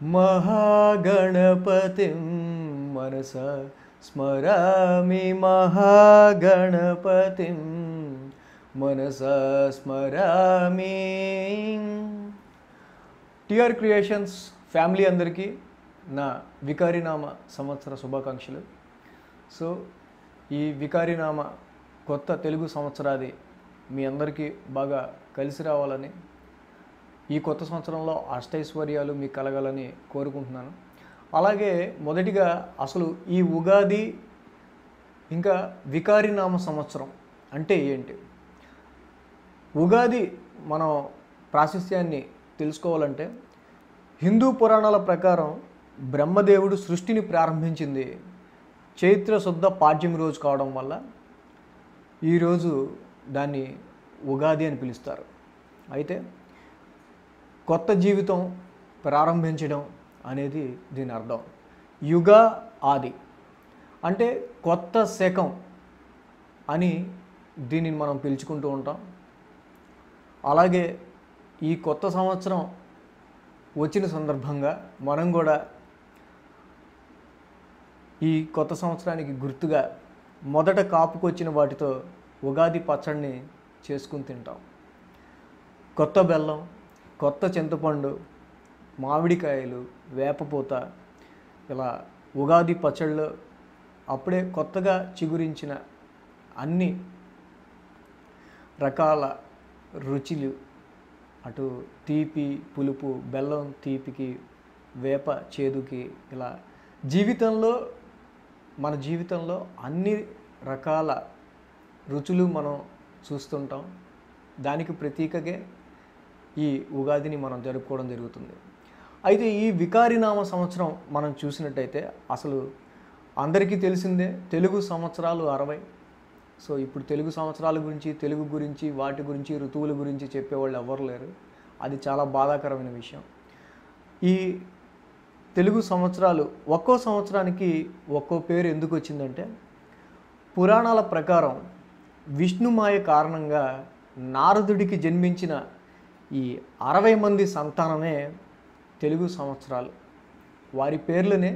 महागणपतिं मनसा स्मरामि महागणपतिं मनसा स्मरामि। TR creations family అందరికీ నా వికారినామ సంవత్సర శుభాకాంక్షలు. సో ఈ వికారినామ కొత్త తెలుగు సంవత్సరాది మీ అందరికీ బాగా కలిసి రావాలని, ఈ కొత్త సంవత్సరంలో అష్టైశ్వర్యాలు మీకు కలగాలని కోరుకుంటున్నాను. అలాగే మొదటిగా అసలు ఈ ఉగాది ఇంకా వికారినామ సంవత్సరం అంటే ఏంటి? ఉగాది మనం ప్రాశస్త్యాన్ని తెలుసుకోవాలంటే హిందూ పురాణాల ప్రకారం బ్రహ్మదేవుడు సృష్టిని ప్రారంభించింది చైత్ర శుద్ధ పాడ్యమి రోజు కావడం వల్ల ఈరోజు దాన్ని ఉగాది అని పిలుస్తారు. అయితే కొత్త జీవితం ప్రారంభించడం అనేది దీని అర్థం. యుగ ఆది అంటే కొత్త శకం అని దీనిని మనం పిలుచుకుంటూ ఉంటాం. అలాగే ఈ కొత్త సంవత్సరం వచ్చిన సందర్భంగా మనం కూడా ఈ కొత్త సంవత్సరానికి గుర్తుగా మొదట కాపుకొచ్చిన వాటితో ఉగాది పచ్చడిని చేసుకుని తింటాం. కొత్త బెల్లం, కొత్త చింతపండు, మామిడికాయలు, వేపపూత, ఇలా ఉగాది పచ్చళ్ళు అప్పుడే కొత్తగా చిగురించిన అన్ని రకాల రుచులు, అటు తీపి, పులుపు, బెల్లం తీపికి, వేప చేదుకి, ఇలా మన జీవితంలో అన్ని రకాల రుచులు మనం చూస్తుంటాం. దానికి ప్రతీకగా ఈ ఉగాదిని మనం జరుపుకోవడం జరుగుతుంది. అయితే ఈ వికారినామ సంవత్సరం మనం చూసినట్టయితే అసలు అందరికీ తెలిసిందే, తెలుగు సంవత్సరాలు 60. సో ఇప్పుడు తెలుగు సంవత్సరాల గురించి, తెలుగు గురించి, వాటి గురించి, ఋతువుల గురించి చెప్పేవాళ్ళు ఎవరు లేరు. అది చాలా బాధాకరమైన విషయం. ఈ తెలుగు సంవత్సరాలు ఒక్కో సంవత్సరానికి ఒక్కో పేరు ఎందుకు వచ్చిందంటే, పురాణాల ప్రకారం విష్ణుమాయ కారణంగా నారదుడికి జన్మించిన ఈ 60 మంది సంతానమే తెలుగు సంవత్సరాలు. వారి పేర్లనే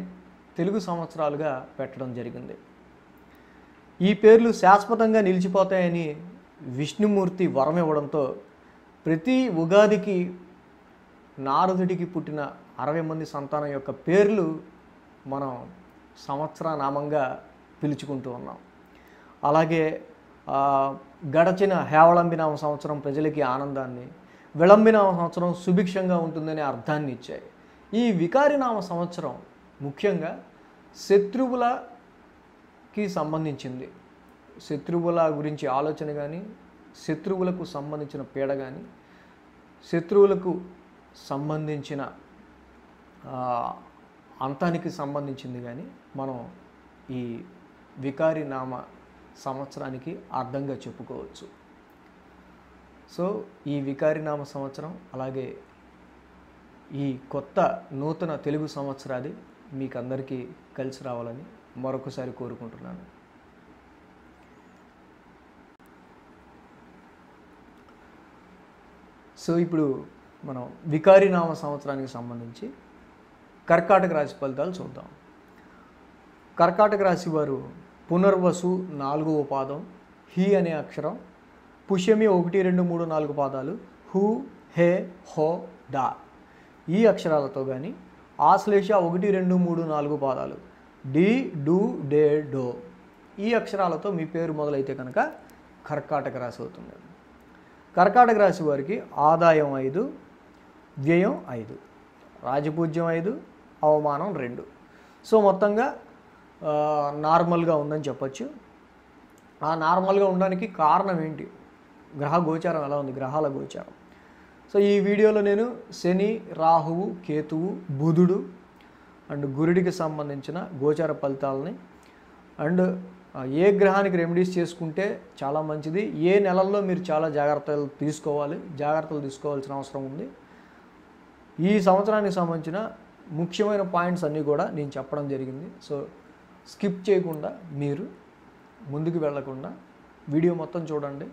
తెలుగు సంవత్సరాలుగా పెట్టడం జరిగింది. ఈ పేర్లు శాశ్వతంగా నిలిచిపోతాయని విష్ణుమూర్తి వరం ఇవ్వడంతో ప్రతి ఉగాదికి నారదుడికి పుట్టిన 60 మంది సంతానం యొక్క పేర్లు మనం సంవత్సరనామంగా పిలుచుకుంటూ ఉన్నాం. అలాగే గడచిన హేవళంబినామ సంవత్సరం ప్రజలకి ఆనందాన్ని, విళంబినామ సంవత్సరం సుభిక్షంగా ఉంటుందనే అర్థాన్ని ఇచ్చాయి. ఈ వికారినామ సంవత్సరం ముఖ్యంగా శత్రువులకి సంబంధించింది. శత్రువుల గురించి ఆలోచన కానీ, శత్రువులకు సంబంధించిన పీడ కానీ, శత్రువులకు సంబంధించిన అంతానికి సంబంధించింది కానీ మనం ఈ వికారినామ సంవత్సరానికి అర్థంగా చెప్పుకోవచ్చు. సో ఈ వికారినామ సంవత్సరం అలాగే ఈ కొత్త నూతన తెలుగు సంవత్సరాది మీకు అందరికీ కలిసి రావాలని మరొకసారి కోరుకుంటున్నాను. సో ఇప్పుడు మనం వికారినామ సంవత్సరానికి సంబంధించి కర్కాటక రాశి ఫలితాలు చూద్దాం. కర్కాటక రాశి వారు పునర్వసు 4వ పాదం, హి అనే అక్షరం, పుష్యమి 1, 2, 3, 4 పాదాలు, హు, హే, హో, డా ఈ అక్షరాలతో కానీ, ఆశ్లేష 1, 2, 3, 4 పాదాలు, డి, డు, డే, డో ఈ అక్షరాలతో మీ పేరు మొదలైతే కనుక కర్కాటక రాశి అవుతుంది. కర్కాటక రాశి వారికి ఆదాయం 5, వ్యయం 5, రాజపూజ్యం 5, అవమానం 2. సో మొత్తంగా నార్మల్గా ఉందని చెప్పచ్చు. ఆ నార్మల్గా ఉండడానికి కారణం ఏంటి? గ్రహ గోచారం ఎలా ఉంది, గ్రహాల గోచారం. సో ఈ వీడియోలో నేను శని, రాహువు, కేతువు, బుధుడు అండ్ గురుడికి సంబంధించిన గోచార ఫలితాలని అండ్ ఏ గ్రహానికి రెమెడీస్ చేసుకుంటే చాలా మంచిది, ఏ నెలల్లో మీరు చాలా జాగ్రత్తలు తీసుకోవాల్సిన అవసరం ఉంది, ఈ సంవత్సరానికి సంబంధించిన ముఖ్యమైన పాయింట్స్ అన్నీ కూడా నేను చెప్పడం జరిగింది. సో స్కిప్ చేయకుండా, మీరు ముందుకు వెళ్ళకుండా వీడియో మొత్తం చూడండి.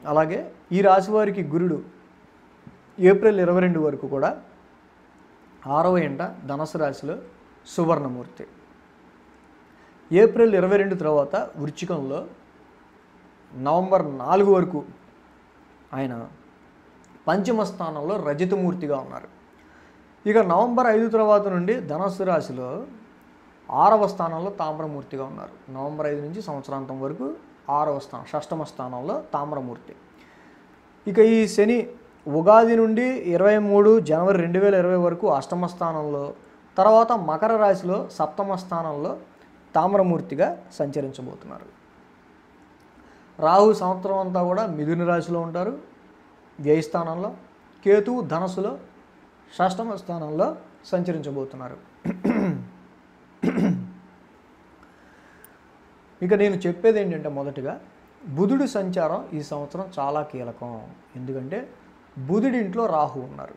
అలాగే ఈ రాశి వారికి గురుడు ఏప్రిల్ 22 వరకు కూడా 6వ ఇంట ధనుసు రాశిలో సువర్ణమూర్తి. ఏప్రిల్ 22 తర్వాత వృశ్చికంలో నవంబర్ 4 వరకు ఆయన పంచమ స్థానంలో రజతమూర్తిగా ఉన్నారు. ఇక నవంబర్ 5 తర్వాత నుండి ధనుసు రాశిలో 6వ స్థానంలో తామ్రమూర్తిగా ఉన్నారు. నవంబర్ 5 నుంచి సంవత్సరాంతం వరకు 6వ స్థానం, షష్టమ స్థానంలో తామ్రమూర్తి. ఇక ఈ శని ఉగాది నుండి 23 జనవరి 2020 వరకు అష్టమ స్థానంలో, తర్వాత మకర రాశిలో సప్తమ స్థానంలో తామ్రమూర్తిగా సంచరించబోతున్నారు. రాహు సంవత్సరం అంతా కూడా మిథున రాశిలో ఉంటారు, వ్యయస్థానంలో. కేతువు ధనస్సులో షష్టమ స్థానంలో సంచరించబోతున్నారు. ఇక నేను చెప్పేది ఏంటంటే, మొదటిగా బుధుడి సంచారం ఈ సంవత్సరం చాలా కీలకం. ఎందుకంటే బుధుడి ఇంట్లో రాహు ఉన్నారు.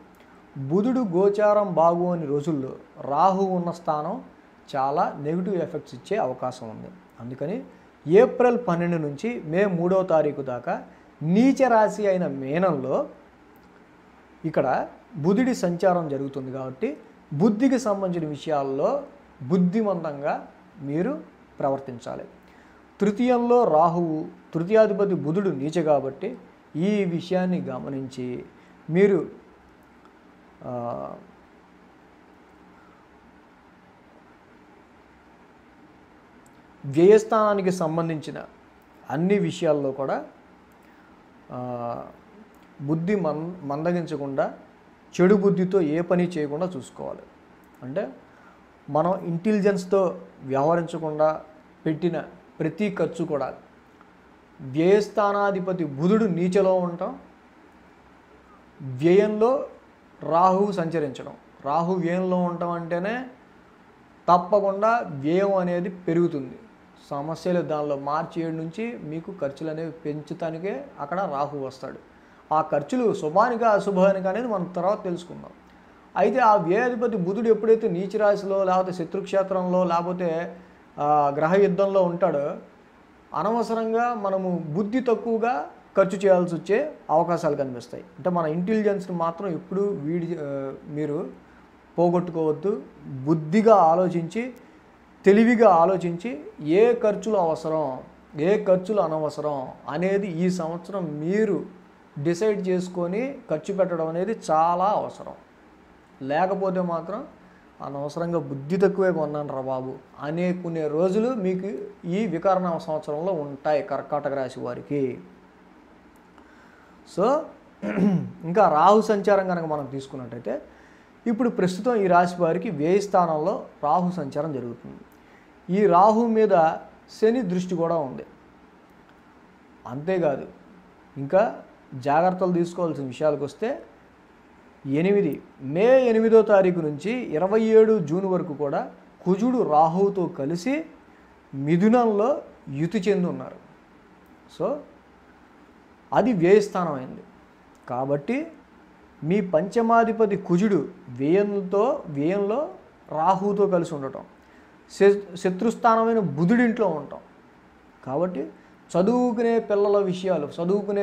బుధుడు గోచారం బాగోని రోజుల్లో రాహు ఉన్న స్థానం చాలా నెగిటివ్ ఎఫెక్ట్స్ ఇచ్చే అవకాశం ఉంది. అందుకని ఏప్రిల్ 12 నుంచి మే 3వ తారీఖు దాకా నీచ రాశి అయిన మీనంలో ఇక్కడ బుధుడి సంచారం జరుగుతుంది. కాబట్టి బుద్ధికి సంబంధించిన విషయాల్లో బుద్ధిమంతంగా మీరు ప్రవర్తించాలి. తృతీయంలో రాహువు, తృతీయాధిపతి బుధుడు నీచ కాబట్టి ఈ విషయాన్ని గమనించి మీరు వ్యయస్థానానికి సంబంధించిన అన్ని విషయాల్లో కూడా బుద్ధి మందగించకుండా, చెడు బుద్ధితో ఏ పని చేయకుండా చూసుకోవాలి. అంటే మనం ఇంటెలిజెన్స్తో వ్యవహరించకుండా పెట్టిన ప్రతి ఖర్చు కూడా, వ్యయస్థానాధిపతి బుధుడు నీచలో ఉండటం, వ్యయంలో రాహువు సంచరించడం. రాహు వ్యయంలో ఉండటం అంటేనే తప్పకుండా వ్యయం అనేది పెరుగుతుంది. సమస్యలు దానిలో మార్చి 7 నుంచి మీకు ఖర్చులు అనేవి పెంచుతానికే అక్కడ రాహు వస్తాడు. ఆ ఖర్చులు శుభానికా అశుభానికా అనేది మనం తర్వాత తెలుసుకుందాం. అయితే ఆ వ్యయాధిపతి బుధుడు ఎప్పుడైతే నీచ రాశిలో, లేకపోతే శత్రుక్షేత్రంలో, లేకపోతే గ్రహ యుద్ధంలో ఉంటాడో, అనవసరంగా మనము బుద్ధి తక్కువగా ఖర్చు చేయాల్సి వచ్చే అవకాశాలు కనిపిస్తాయి. అంటే మన ఇంటెలిజెన్స్ని మాత్రం ఎప్పుడు మీరు పోగొట్టుకోవద్దు. బుద్ధిగా ఆలోచించి, తెలివిగా ఆలోచించి ఏ ఖర్చులు అవసరం, ఏ ఖర్చులు అనవసరం అనేది ఈ సంవత్సరం మీరు డిసైడ్ చేసుకొని ఖర్చు పెట్టడం అనేది చాలా అవసరం. లేకపోతే మాత్రం అనవసరంగా బుద్ధి తక్కువే కొన్నాను రా బాబు అనేకునే రోజులు మీకు ఈ వికరణామ సంవత్సరంలో ఉంటాయి కర్కాటక రాశి వారికి. సో ఇంకా రాహు సంచారం కనుక మనం తీసుకున్నట్టయితే, ఇప్పుడు ప్రస్తుతం ఈ రాశి వారికి వ్యయ స్థానంలో రాహు సంచారం జరుగుతుంది. ఈ రాహు మీద శని దృష్టి కూడా ఉంది. అంతేకాదు, ఇంకా జాగ్రత్తలు తీసుకోవాల్సిన విషయాలకు వస్తే, మే 8వ తారీఖు నుంచి 27 జూన్ వరకు కూడా కుజుడు రాహువుతో కలిసి మిథునంలో యుతి చెంది ఉన్నారు. సో అది వ్యయస్థానం అయింది. కాబట్టి మీ పంచమాధిపతి కుజుడు వ్యయంలో రాహువుతో కలిసి ఉండటం, శత్రుస్థానమైన బుధుడింట్లో ఉండటం. కాబట్టి చదువుకునే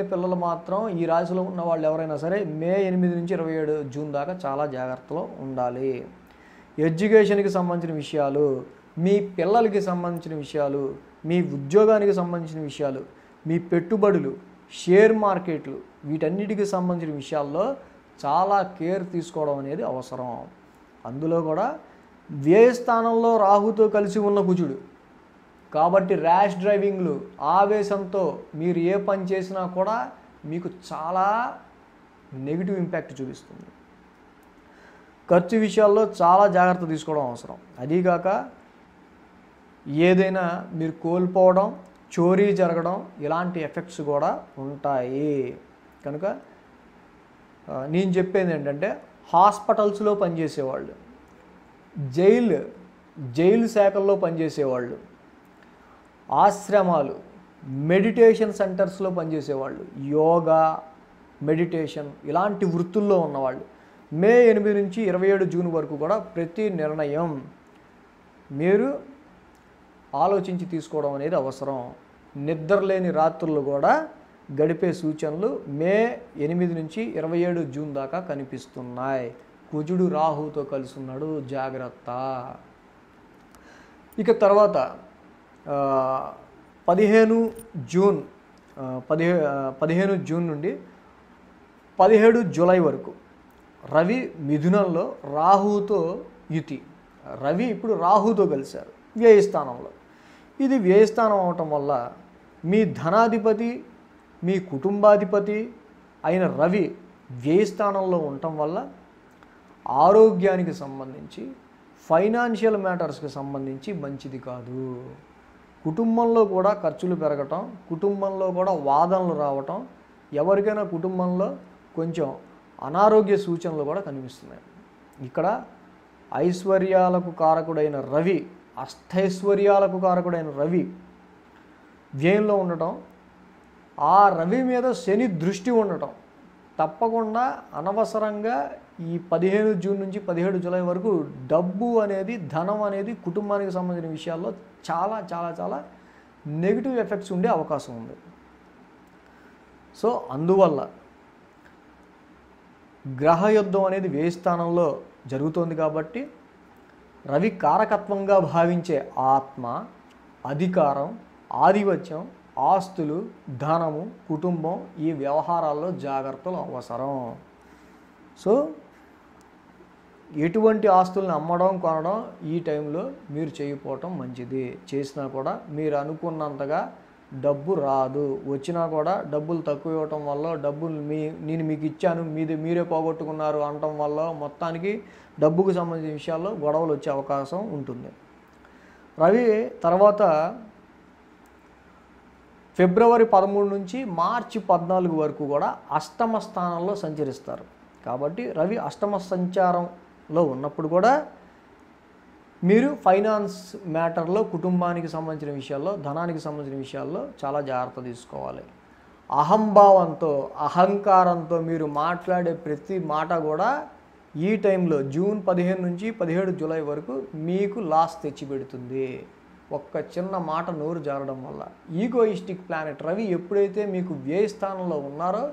పిల్లలు మాత్రం ఈ రాశిలో ఉన్న వాళ్ళు ఎవరైనా సరే మే 8 నుంచి 27 జూన్ దాకా చాలా జాగ్రత్తలో ఉండాలి. ఎడ్యుకేషన్కి సంబంధించిన విషయాలు, మీ పిల్లలకి సంబంధించిన విషయాలు, మీ ఉద్యోగానికి సంబంధించిన విషయాలు, మీ పెట్టుబడులు, షేర్ మార్కెట్లు, వీటన్నిటికి సంబంధించిన విషయాల్లో చాలా కేర్ తీసుకోవడం అనేది అవసరం. అందులో కూడా వ్యయస్థానంలో రాహుతో కలిసి ఉన్న కుజుడు కాబట్టి ర్యాష్ డ్రైవింగ్లు, ఆవేశంతో మీరు ఏ పని చేసినా కూడా మీకు చాలా నెగిటివ్ ఇంపాక్ట్ చూపిస్తుంది. ఖర్చు విషయాల్లో చాలా జాగ్రత్త తీసుకోవడం అవసరం. అదీగాక ఏదైనా మీరు కోల్పోవడం, చోరీ జరగడం, ఇలాంటి ఎఫెక్ట్స్ కూడా ఉంటాయి. కనుక నేను చెప్పేది ఏంటంటే, హాస్పిటల్స్లో పనిచేసేవాళ్ళు, జైలు శాఖల్లో పనిచేసేవాళ్ళు, ఆశ్రమాలు, మెడిటేషన్ సెంటర్స్లో పనిచేసేవాళ్ళు, యోగా, మెడిటేషన్ ఇలాంటి వృత్తుల్లో ఉన్నవాళ్ళు మే 8 నుంచి 27 జూన్ వరకు కూడా ప్రతి నిర్ణయం మీరు ఆలోచించి తీసుకోవడం అనేది అవసరం. నిద్రలేని రాత్రులు కూడా గడిపే సూచనలు మే 8 నుంచి 27 జూన్ దాకా కనిపిస్తున్నాయి. కుజుడు రాహుతో కలిసి ఉన్నాడు, జాగ్రత్త. ఇక తర్వాత 15 జూన్ 15 జూన్ నుండి 17 జూలై వరకు రవి మిథునంలో రాహుతో యుతి. రవి ఇప్పుడు రాహుతో కలిశారు వ్యయస్థానంలో. ఇది వ్యయస్థానం అవటం వల్ల మీ ధనాధిపతి, మీ కుటుంబాధిపతి అయిన రవి వ్యయస్థానంలో ఉండటం వల్ల ఆరోగ్యానికి సంబంధించి, ఫైనాన్షియల్ మ్యాటర్స్కి సంబంధించి మంచిది కాదు. కుటుంబంలో కూడా ఖర్చులు పెరగటం, కుటుంబంలో కూడా వాదనలు రావటం, ఎవరికైనా కుటుంబంలో కొంచెం అనారోగ్య సూచనలు కూడా కనిపిస్తున్నాయి. ఇక్కడ ఐశ్వర్యాలకు కారకుడైన రవి, అష్టైశ్వర్యాలకు కారకుడైన రవి వ్యయంలో ఉండటం, ఆ రవి మీద శని దృష్టి ఉండటం, తప్పకుండా అనవసరంగా ఈ 15 జూన్ నుంచి 17 జూలై వరకు డబ్బు అనేది, ధనం అనేది కుటుంబానికి సంబంధించిన విషయాల్లో చాలా చాలా చాలా నెగిటివ్ ఎఫెక్ట్స్ ఉండే అవకాశం ఉంది. సో అందువల్ల గ్రహయుద్ధం అనేది వ్యయ స్థానంలో జరుగుతోంది కాబట్టి రవి కారకత్వంగా భావించే ఆత్మ, అధికారం, ఆధిపత్యం, ఆస్తులు, ధనము, కుటుంబం, ఈ వ్యవహారాల్లో జాగ్రత్తలు అవసరం. సో ఎటువంటి ఆస్తుల్ని అమ్మడం, కొనడం ఈ టైంలో మీరు చేయకపోవటం మంచిది. చేసినా కూడా మీరు అనుకున్నంతగా డబ్బు రాదు. వచ్చినా కూడా డబ్బులు తక్కువ ఇవ్వటం వల్ల, డబ్బులు నేను మీకు ఇచ్చాను, మీరే పోగొట్టుకున్నారు అనటం వల్ల మొత్తానికి డబ్బుకు సంబంధించిన విషయాల్లో గొడవలు వచ్చే అవకాశం ఉంటుంది. రవి తర్వాత ఫిబ్రవరి 13 నుంచి మార్చి 14 వరకు కూడా అష్టమ స్థానంలో సంచరిస్తారు. కాబట్టి రవి అష్టమ సంచారంలో ఉన్నప్పుడు కూడా మీరు ఫైనాన్స్ మ్యాటర్లో, కుటుంబానికి సంబంధించిన విషయాల్లో, ధనానికి సంబంధించిన విషయాల్లో చాలా జాగ్రత్త తీసుకోవాలి. అహంభావంతో, అహంకారంతో మీరు మాట్లాడే ప్రతి మాట కూడా ఈ టైంలో జూన్ 15 నుంచి 17 జూలై వరకు మీకు లాస్ తెచ్చిపెడుతుంది. ఒక్క చిన్న మాట నోరు జారడం వల్ల. ఈగోయిస్టిక్ ప్లానెట్ రవి ఎప్పుడైతే మీకు వ్యయ స్థానంలో ఉన్నారో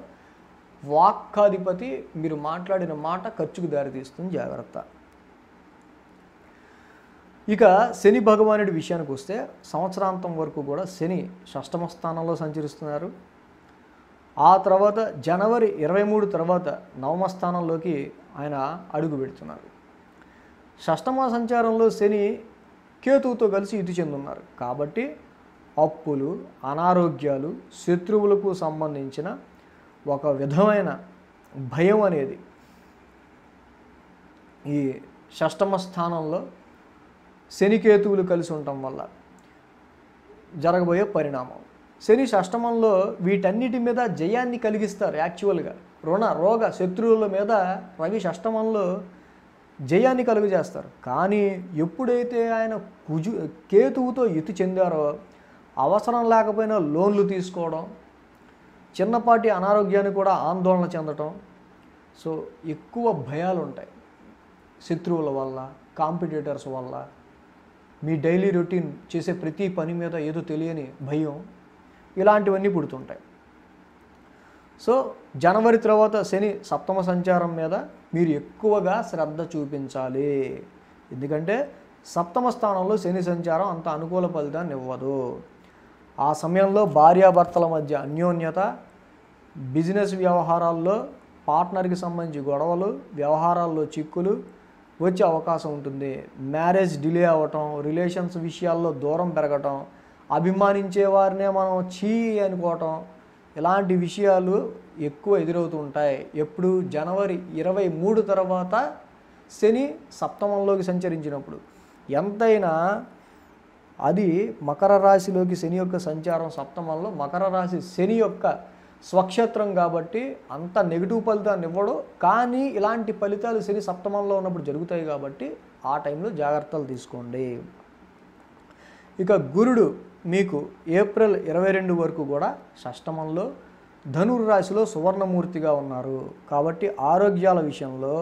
వాక్కాధిపతి, మీరు మాట్లాడిన మాట ఖర్చుకు దారితీస్తుంది, జాగ్రత్త. ఇక శని భగవానుడి విషయానికి వస్తే సంవత్సరాంతం వరకు కూడా శని షష్టమ స్థానంలో సంచరిస్తున్నారు. ఆ తర్వాత జనవరి 23 తర్వాత నవమ స్థానంలోకి ఆయన అడుగు పెడుతున్నారు. షష్టమ సంచారంలో శని కేతువుతో కలిసి యుతి చెందున్నారు. కాబట్టి అప్పులు, అనారోగ్యాలు, శత్రువులకు సంబంధించిన ఒక విధమైన భయం అనేది ఈ షష్టమ స్థానంలో శనికేతువులు కలిసి ఉండటం వల్ల జరగబోయే పరిణామం. శని షష్టమంలో వీటన్నిటి మీద జయాన్ని కలిగిస్తారు. యాక్చువల్గా రోగ శత్రువుల మీద రవి షష్టమంలో జయాన్ని కలుగజేస్తారు. కానీ ఎప్పుడైతే ఆయన కేతువుతో యుతి చెందారో అవసరం లేకపోయినా లోన్లు తీసుకోవడం, చిన్నపాటి అనారోగ్యాన్ని కూడా ఆందోళన చెందటం, సో ఎక్కువ భయాలు ఉంటాయి. శత్రువుల వల్ల, కాంపిటీటర్స్ వల్ల, మీ డైలీ రొటీన్ చేసే ప్రతి పని మీద ఏదో తెలియని భయం, ఇలాంటివన్నీ పుడుతుంటాయి. సో జనవరి తర్వాత శని సప్తమ సంచారం మీద మీరు ఎక్కువగా శ్రద్ధ చూపించాలి. ఎందుకంటే సప్తమ స్థానంలో శని సంచారం అంత అనుకూల ఫలితాన్ని ఇవ్వదు. ఆ సమయంలో భార్యాభర్తల మధ్య అన్యోన్యత, బిజినెస్ వ్యవహారాల్లో పార్ట్నర్కి సంబంధించి గొడవలు, వ్యవహారాల్లో చిక్కులు వచ్చే అవకాశం ఉంటుంది. మ్యారేజ్ డిలే అవ్వటం, రిలేషన్స్ విషయాల్లో దూరం పెరగటం, అభిమానించే వారినే మనం చీ అనుకోవటం, ఇలాంటి విషయాలు ఎక్కువ ఎదురవుతూ ఉంటాయి. ఎప్పుడు జనవరి 23 తర్వాత శని సప్తమంలోకి సంచరించినప్పుడు. ఎంతైనా అది మకర రాశిలోకి శని యొక్క సంచారం సప్తమంలో, మకర రాశి శని యొక్క స్వక్షేత్రం కాబట్టి అంత నెగిటివ్ ఫలితాన్ని ఇవ్వడు. కానీ ఇలాంటి ఫలితాలు శని సప్తమంలో ఉన్నప్పుడు జరుగుతాయి కాబట్టి ఆ టైంలో జాగ్రత్తలు తీసుకోండి. ఇక గురుడు మీకు ఏప్రిల్ 22 వరకు కూడా షష్టమంలో ధనుర్రాశిలో సువర్ణమూర్తిగా ఉన్నారు. కాబట్టి ఆరోగ్యాల విషయంలో,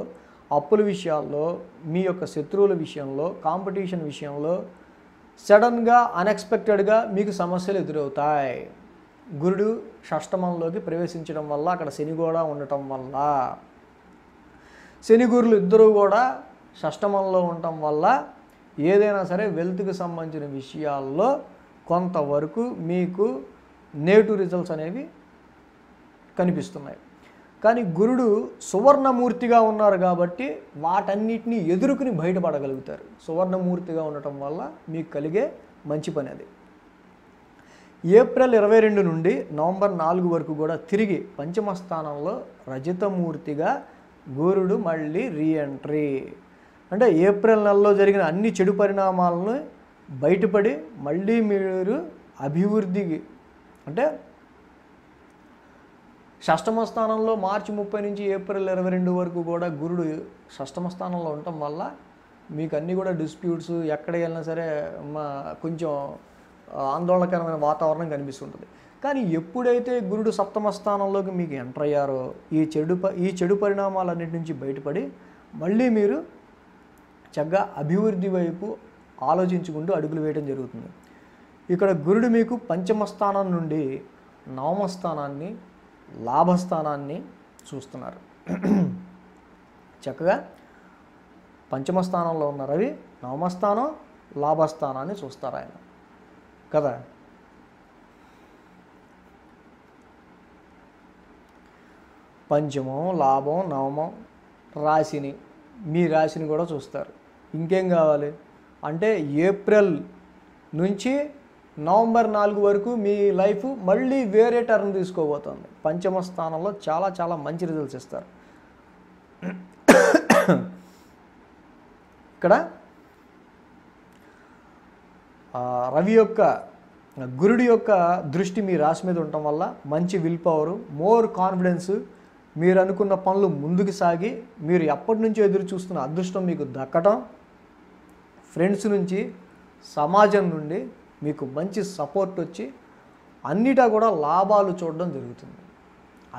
అప్పుల విషయాల్లో, మీ యొక్క శత్రువుల విషయంలో, కాంపిటీషన్ విషయంలో సడన్గా అన్ఎక్స్పెక్టెడ్గా మీకు సమస్యలు ఎదురవుతాయి. గురుడు షష్టమంలోకి ప్రవేశించడం వల్ల, అక్కడ శని కూడా ఉండటం వల్ల, శని గురులు ఇద్దరూ కూడా షష్టమంలో ఉండటం వల్ల ఏదైనా సరే వెల్త్కి సంబంధించిన విషయాల్లో కొంతవరకు మీకు నెగిటివ్ రిజల్ట్స్ అనేవి కనిపిస్తున్నాయి. కానీ గురుడు సువర్ణమూర్తిగా ఉన్నారు కాబట్టి వాటన్నిటిని ఎదుర్కొని బయటపడగలుగుతారు. సువర్ణమూర్తిగా ఉండటం వల్ల మీకు కలిగే మంచి పని అది. ఏప్రిల్ 22 నుండి నవంబర్ 4 వరకు కూడా తిరిగి పంచమ స్థానంలో రజతమూర్తిగా గురుడు మళ్ళీ రీఎంట్రీ. అంటే ఏప్రిల్ నెలలో జరిగిన అన్ని చెడు పరిణామాలను బయటపడి మళ్ళీ మీరు అభివృద్ధికి, అంటే షష్టమ స్థానంలో మార్చి 30 నుంచి ఏప్రిల్ 22 వరకు కూడా గురుడు షష్టమ స్థానంలో ఉండటం వల్ల మీకు అన్నీ కూడా డిస్ప్యూట్స్, ఎక్కడికి వెళ్ళినా సరే కొంచెం ఆందోళనకరమైన వాతావరణం కనిపిస్తుంటుంది. కానీ ఎప్పుడైతే గురుడు సప్తమ స్థానంలోకి మీకు ఎంటర్ అయ్యారో ఈ చెడు పరిణామాలన్నిటి నుంచి బయటపడి మళ్ళీ మీరు చక్కగా అభివృద్ధి వైపు ఆలోచించుకుంటూ అడుగులు వేయడం జరుగుతుంది. ఇక్కడ గురుడు మీకు పంచమ స్థానం నుండి నవమ స్థానాన్ని, లాభస్థానాన్ని చూస్తున్నారు. చక్కగా పంచమ స్థానంలో ఉన్న రవి నవమ స్థానం, లాభస్థానాన్ని చూస్తారు ఆయన కదా. పంచమం, లాభం, నవమం, రాశిని, మీ రాశిని కూడా చూస్తారు. ఇంకేం కావాలి అంటే ఏప్రిల్ నుంచి నవంబర్ 4 వరకు మీ లైఫ్ మళ్ళీ వేరే టర్న్ తీసుకోబోతుంది. పంచమ స్థానంలో చాలా చాలా మంచి రిజల్ట్స్ ఇస్తారు. ఇక్కడ రవి యొక్క, గురుడి యొక్క దృష్టి మీ రాశి మీద ఉండటం వల్ల మంచి విల్ పవరు, మోర్ కాన్ఫిడెన్స్, మీరు అనుకున్న పనులు ముందుకు సాగి మీరు ఎప్పటి నుంచో ఎదురు చూస్తున్న అదృష్టం మీకు దక్కటం, ఫ్రెండ్స్ నుంచి, సమాజం నుండి మీకు మంచి సపోర్ట్ వచ్చి అన్నిటా కూడా లాభాలు చూడడం జరుగుతుంది.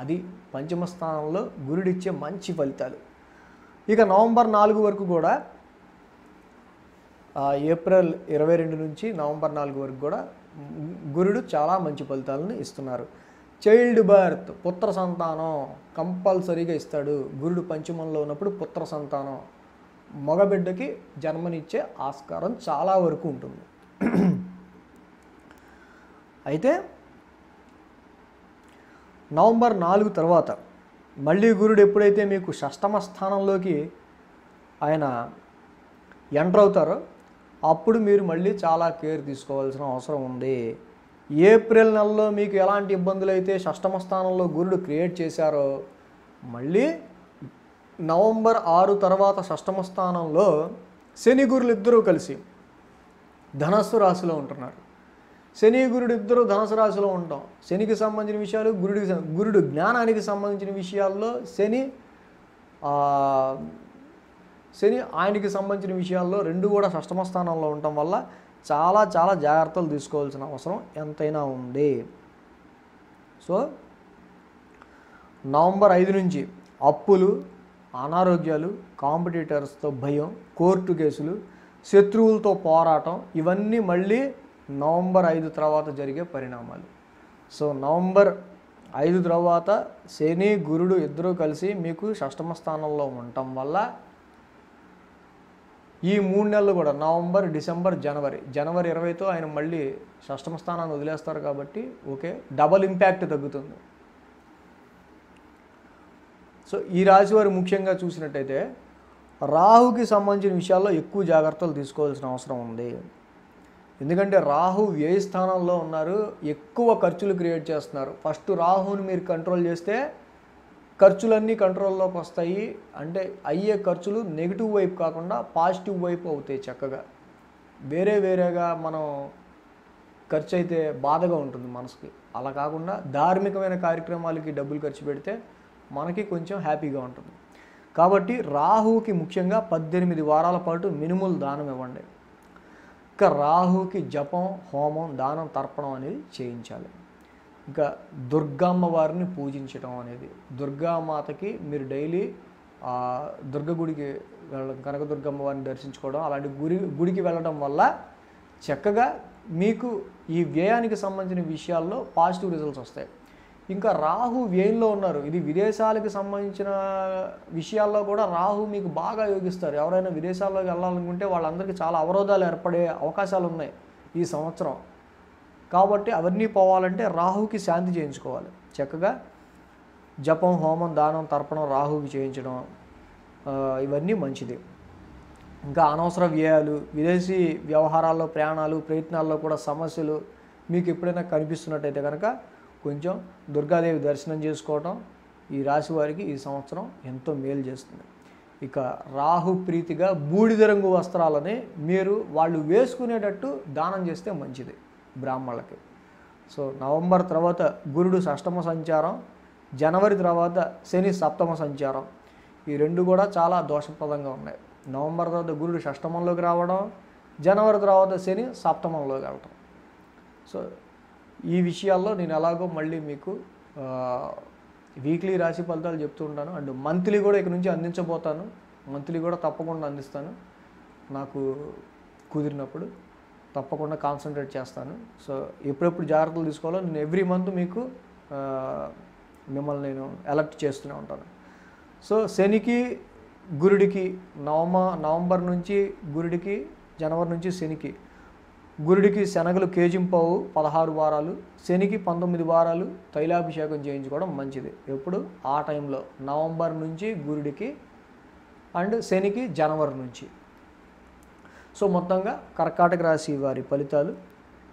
అది పంచమ స్థానంలో గురుడిచ్చే మంచి ఫలితాలు. ఇక నవంబర్ 4 వరకు కూడా, ఏప్రిల్ 22 నుంచి నవంబర్ 4 వరకు కూడా గురుడు చాలా మంచి ఫలితాలను ఇస్తున్నారు. చైల్డ్ బర్త్, పుత్ర సంతానం కంపల్సరీగా ఇస్తాడు. గురుడు పంచమంలో ఉన్నప్పుడు పుత్ర సంతానం, మగబిడ్డకి జన్మనిచ్చే ఆస్కారం చాలా వరకు ఉంటుంది. అయితే నవంబర్ 4 తర్వాత మళ్ళీ గురుడు ఎప్పుడైతే మీకు షష్టమ స్థానంలోకి ఆయన ఎంటర్ అవుతారో అప్పుడు మీరు మళ్ళీ చాలా కేర్ తీసుకోవాల్సిన అవసరం ఉంది. ఏప్రిల్ నెలలో మీకు ఎలాంటి ఇబ్బందులు అయితే షష్టమ స్థానంలో గురుడు క్రియేట్ చేశారో మళ్ళీ నవంబర్ 6 తర్వాత షష్టమ స్థానంలో శని గురులు ఇద్దరూ కలిసి ధనస్సు రాశిలో ఉంటున్నారు. శని గురుడు ఇద్దరు ధనుసు రాశిలో ఉంటాం. శనికి సంబంధించిన విషయాలు, గురుడు జ్ఞానానికి సంబంధించిన విషయాల్లో శని ఆయనకి సంబంధించిన విషయాల్లో రెండు కూడా షష్టమ స్థానంలో ఉండటం వల్ల చాలా చాలా జాగ్రత్తలు తీసుకోవాల్సిన అవసరం ఎంతైనా ఉంది. సో నవంబర్ 5 నుంచి అప్పులు, అనారోగ్యాలు, కాంపిటీటర్స్తో భయం, కోర్టు కేసులు, శత్రువులతో పోరాటం, ఇవన్నీ మళ్ళీ నవంబర్ 5 తర్వాత జరిగే పరిణామాలు. సో నవంబర్ 5 తర్వాత శని గురుడు ఇద్దరూ కలిసి మీకు షష్టమ స్థానంలో ఉండటం వల్ల ఈ 3 నెలలు కూడా నవంబర్, డిసెంబర్, జనవరి 20తో ఆయన మళ్ళీ షష్టమ స్థానాన్ని వదిలేస్తారు కాబట్టి ఓకే, డబల్ ఇంపాక్ట్ తగ్గుతుంది. సో ఈ రాశి వారు ముఖ్యంగా చూసినట్టయితే రాహుకి సంబంధించిన విషయాల్లో ఎక్కువ జాగ్రత్తలు తీసుకోవాల్సిన అవసరం ఉంది. ఎందుకంటే రాహు వ్యయ స్థానంలో ఉన్నారు, ఎక్కువ ఖర్చులు క్రియేట్ చేస్తున్నారు. ఫస్ట్ రాహుని మీరు కంట్రోల్ చేస్తే ఖర్చులన్నీ కంట్రోల్లోకి వస్తాయి. అంటే అయ్యే ఖర్చులు నెగిటివ్ వైపు కాకుండా పాజిటివ్ వైపు అవుతాయి. చక్కగా వేరేగా మనం ఖర్చు అయితే బాధగా ఉంటుంది మనసుకి. అలా కాకుండా ధార్మికమైన కార్యక్రమాలకి డబ్బులు ఖర్చు పెడితే మనకి కొంచెం హ్యాపీగా ఉంటుంది. కాబట్టి రాహుకి ముఖ్యంగా 18 వారాల పాటు మినిమల్ దానం ఇవ్వండి. ఇంకా రాహుకి జపం, హోమం, దానం, తర్పణం అనేది చేయించాలి. ఇంకా దుర్గమ్మ వారిని పూజించడం అనేది, దుర్గామాతకి మీరు డైలీ దుర్గ గుడికి వెళ్ళడం, కనకదుర్గమ్మ వారిని దర్శించుకోవడం, అలాంటి గుడికి వెళ్ళడం వల్ల చక్కగా మీకు ఈ వ్యయానికి సంబంధించిన విషయాల్లో పాజిటివ్ రిజల్ట్స్ వస్తాయి. ఇంకా రాహు వ్యయంలో ఉన్నారు, ఇది విదేశాలకు సంబంధించిన విషయాల్లో కూడా రాహు మీకు బాగా యోగిస్తారు. ఎవరైనా విదేశాల్లోకి వెళ్ళాలనుకుంటే వాళ్ళందరికీ చాలా అవరోధాలు ఏర్పడే అవకాశాలు ఉన్నాయి ఈ సంవత్సరం. కాబట్టి అవన్నీ పోవాలంటే రాహుకి శాంతి చేయించుకోవాలి. చక్కగా జపం, హోమం, దానం, తర్పణం రాహుకి చేయించడం ఇవన్నీ మంచిది. ఇంకా అనవసర వ్యయాలు, విదేశీ వ్యవహారాల్లో, ప్రయాణాలు, ప్రయత్నాల్లో కూడా సమస్యలు మీకు ఎప్పుడైనా కనిపిస్తున్నట్టయితే కనుక కొంచెం దుర్గాదేవి దర్శనం చేసుకోవటం ఈ రాశి వారికి ఈ సంవత్సరం ఎంతో మేలు చేస్తుంది. ఇక రాహు ప్రీతిగా బూడిద రంగు వస్త్రాలని మీరు వాళ్ళు వేసుకునేటట్టు దానం చేస్తే మంచిది బ్రాహ్మణులకి. సో నవంబర్ తర్వాత గురుడు షష్టమ సంచారం, జనవరి తర్వాత శని సప్తమ సంచారం, ఈ రెండు కూడా చాలా దోషప్రదంగా ఉన్నాయి. నవంబర్ తర్వాత గురుడు షష్టమంలోకి రావడం, జనవరి తర్వాత శని సప్తమంలోకి వెళ్ళటం. సో ఈ విషయాల్లో నేను ఎలాగో మళ్ళీ మీకు వీక్లీ రాశి ఫలితాలు చెప్తూ ఉంటాను. అండ్ మంత్లీ కూడా ఇక నుంచి అందించబోతాను. మంత్లీ కూడా తప్పకుండా అందిస్తాను, నాకు కుదిరినప్పుడు తప్పకుండా కాన్సన్ట్రేట్ చేస్తాను. సో ఎప్పుడెప్పుడు జాగ్రత్తలు తీసుకోవాలో నేను ఎవ్రీ మంత్ మీకు మిమ్మల్ని నేను అలర్ట్ చేస్తూనే ఉంటాను. సో శనికి గురుడికి నవంబర్ నుంచి గురుడికి, జనవరి నుంచి శనికి. గురుడికి శనగలు కేజింపావు 16 వారాలు, శనికి 19 వారాలు తైలాభిషేకం చేయించుకోవడం మంచిది. ఎప్పుడు ఆ టైంలో నవంబర్ నుంచి గురుడికి అండ్ శనికి జనవరి నుంచి. సో మొత్తంగా కర్కాటక రాశి వారి ఫలితాలు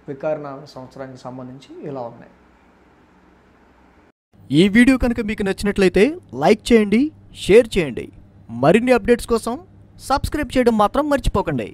వికారనామ సంవత్సరానికి సంబంధించి ఇలా ఉన్నాయి. ఈ వీడియో కనుక మీకు నచ్చినట్లయితే లైక్ చేయండి, షేర్ చేయండి. మరిన్ని అప్డేట్స్ కోసం సబ్స్క్రైబ్ చేయడం మాత్రం మర్చిపోకండి.